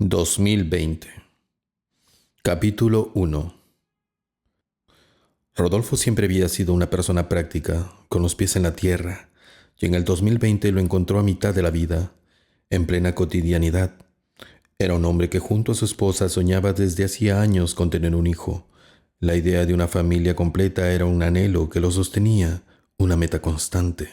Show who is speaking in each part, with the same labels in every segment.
Speaker 1: 2020. Capítulo 1. Rodolfo siempre había sido una persona práctica, con los pies en la tierra, y en el 2020 lo encontró a mitad de la vida, en plena cotidianidad. Era un hombre que junto a su esposa soñaba desde hacía años con tener un hijo. La idea de una familia completa era un anhelo que lo sostenía, una meta constante.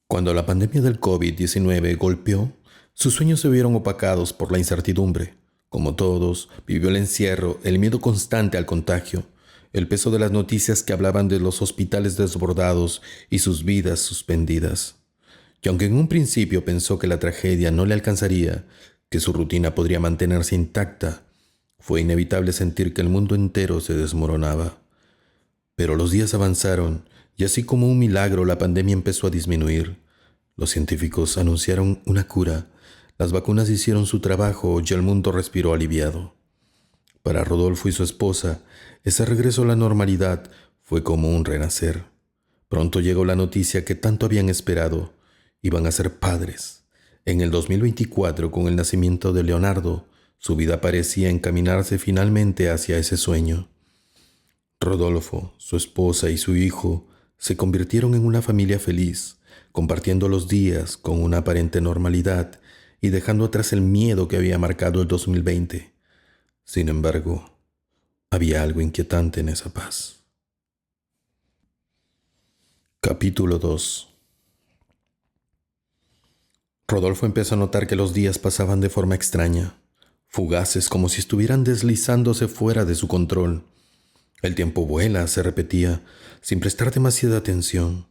Speaker 1: Cuando la pandemia del COVID-19 golpeó, sus sueños se vieron opacados por la incertidumbre. Como todos, vivió el encierro, el miedo constante al contagio, el peso de las noticias que hablaban de los hospitales desbordados y sus vidas suspendidas. Y aunque en un principio pensó que la tragedia no le alcanzaría, que su rutina podría mantenerse intacta, fue inevitable sentir que el mundo entero se desmoronaba. Pero los días avanzaron y así como un milagro la pandemia empezó a disminuir. Los científicos anunciaron una cura, las vacunas hicieron su trabajo y el mundo respiró aliviado. Para Rodolfo y su esposa, ese regreso a la normalidad fue como un renacer. Pronto llegó la noticia que tanto habían esperado. Iban a ser padres. En el 2024, con el nacimiento de Leonardo, su vida parecía encaminarse finalmente hacia ese sueño. Rodolfo, su esposa y su hijo se convirtieron en una familia feliz, compartiendo los días con una aparente normalidad y dejando atrás el miedo que había marcado el 2020. Sin embargo, había algo inquietante en esa paz. Capítulo 2. Rodolfo empezó a notar que los días pasaban de forma extraña, fugaces como si estuvieran deslizándose fuera de su control. El tiempo vuela, se repetía, sin prestar demasiada atención,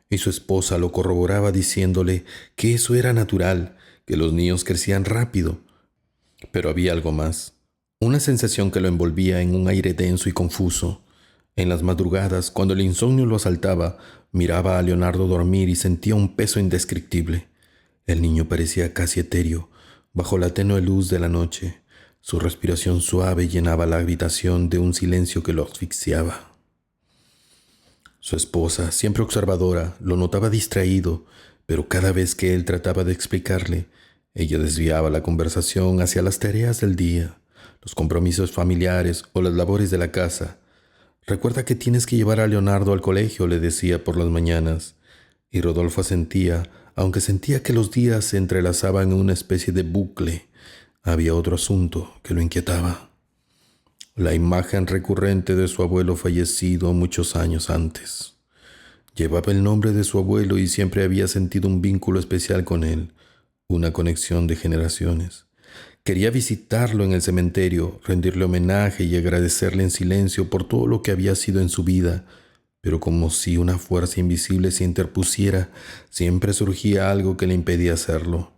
Speaker 1: y su esposa lo corroboraba diciéndole que eso era natural, que los niños crecían rápido. Pero había algo más, una sensación que lo envolvía en un aire denso y confuso. En las madrugadas, cuando el insomnio lo asaltaba, miraba a Leonardo dormir y sentía un peso indescriptible. El niño parecía casi etéreo, bajo la tenue luz de la noche. Su respiración suave llenaba la habitación de un silencio que lo asfixiaba. Su esposa, siempre observadora, lo notaba distraído, pero cada vez que él trataba de explicarle, ella desviaba la conversación hacia las tareas del día, los compromisos familiares o las labores de la casa. «Recuerda que tienes que llevar a Leonardo al colegio», le decía por las mañanas, y Rodolfo asentía, aunque sentía que los días se entrelazaban en una especie de bucle. Había otro asunto que lo inquietaba. La imagen recurrente de su abuelo fallecido muchos años antes. Llevaba el nombre de su abuelo y siempre había sentido un vínculo especial con él, una conexión de generaciones. Quería visitarlo en el cementerio, rendirle homenaje y agradecerle en silencio por todo lo que había sido en su vida, pero como si una fuerza invisible se interpusiera, siempre surgía algo que le impedía hacerlo.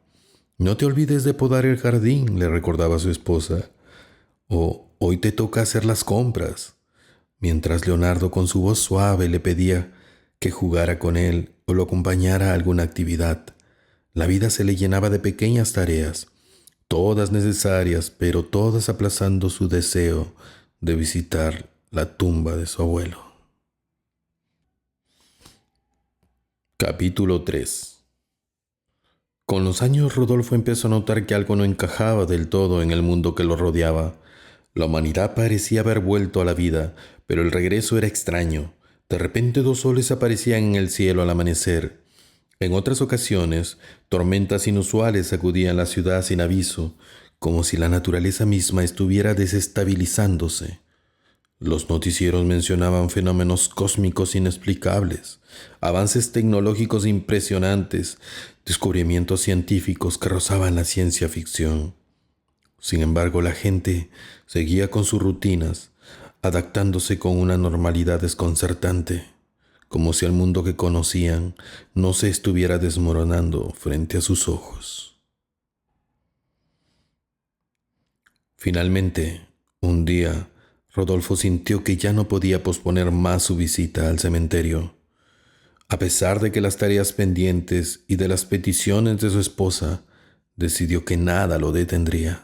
Speaker 1: «No te olvides de podar el jardín», le recordaba a su esposa. O «hoy te toca hacer las compras», mientras Leonardo con su voz suave le pedía que jugara con él o lo acompañara a alguna actividad. La vida se le llenaba de pequeñas tareas, todas necesarias, pero todas aplazando su deseo de visitar la tumba de su abuelo. Capítulo 3. Con los años, Rodolfo empezó a notar que algo no encajaba del todo en el mundo que lo rodeaba. La humanidad parecía haber vuelto a la vida, pero el regreso era extraño. De repente 2 soles aparecían en el cielo al amanecer. En otras ocasiones, tormentas inusuales sacudían la ciudad sin aviso, como si la naturaleza misma estuviera desestabilizándose. Los noticieros mencionaban fenómenos cósmicos inexplicables, avances tecnológicos impresionantes, descubrimientos científicos que rozaban la ciencia ficción. Sin embargo, la gente seguía con sus rutinas, adaptándose con una normalidad desconcertante, como si el mundo que conocían no se estuviera desmoronando frente a sus ojos. Finalmente, un día, Rodolfo sintió que ya no podía posponer más su visita al cementerio. A pesar de que las tareas pendientes y de las peticiones de su esposa, decidió que nada lo detendría.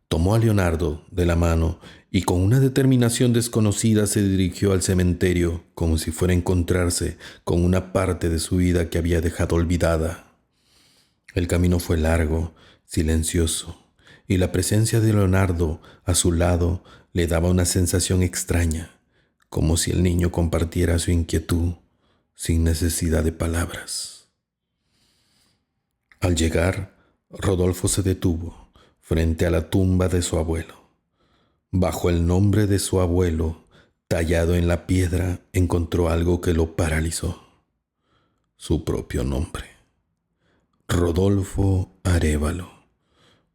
Speaker 1: Tomó a Leonardo de la mano y con una determinación desconocida se dirigió al cementerio como si fuera a encontrarse con una parte de su vida que había dejado olvidada. El camino fue largo, silencioso, y la presencia de Leonardo a su lado le daba una sensación extraña, como si el niño compartiera su inquietud sin necesidad de palabras. Al llegar, Rodolfo se detuvo frente a la tumba de su abuelo. Bajo el nombre de su abuelo, tallado en la piedra, encontró algo que lo paralizó. Su propio nombre. Rodolfo Arévalo,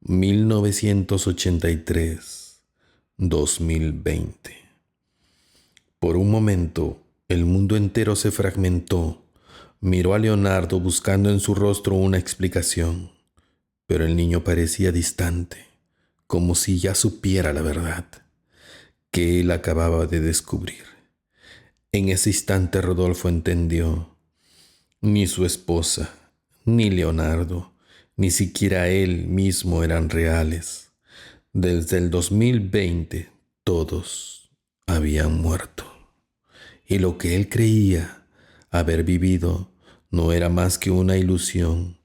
Speaker 1: 1983-2020. Por un momento, el mundo entero se fragmentó. Miró a Leonardo buscando en su rostro una explicación, pero el niño parecía distante, como si ya supiera la verdad que él acababa de descubrir. En ese instante Rodolfo entendió: ni su esposa, ni Leonardo, ni siquiera él mismo eran reales. Desde el 2020 todos habían muerto. Y lo que él creía haber vivido no era más que una ilusión,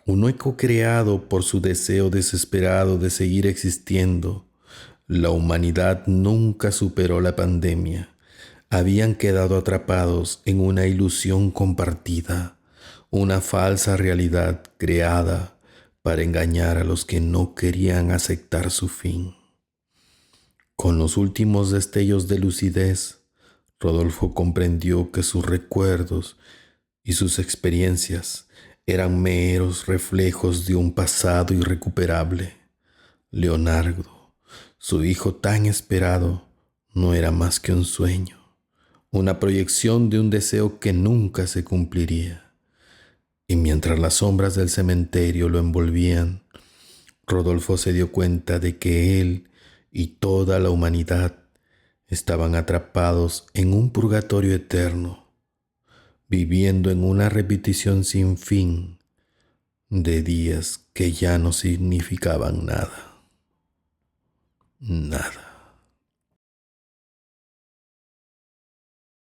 Speaker 1: un eco creado por su deseo desesperado de seguir existiendo. La humanidad nunca superó la pandemia. Habían quedado atrapados en una ilusión compartida, una falsa realidad creada para engañar a los que no querían aceptar su fin. Con los últimos destellos de lucidez, Rodolfo comprendió que sus recuerdos y sus experiencias eran meros reflejos de un pasado irrecuperable. Leonardo, su hijo tan esperado, no era más que un sueño, una proyección de un deseo que nunca se cumpliría. Y mientras las sombras del cementerio lo envolvían, Rodolfo se dio cuenta de que él y toda la humanidad estaban atrapados en un purgatorio eterno, viviendo en una repetición sin fin de días que ya no significaban nada. Nada.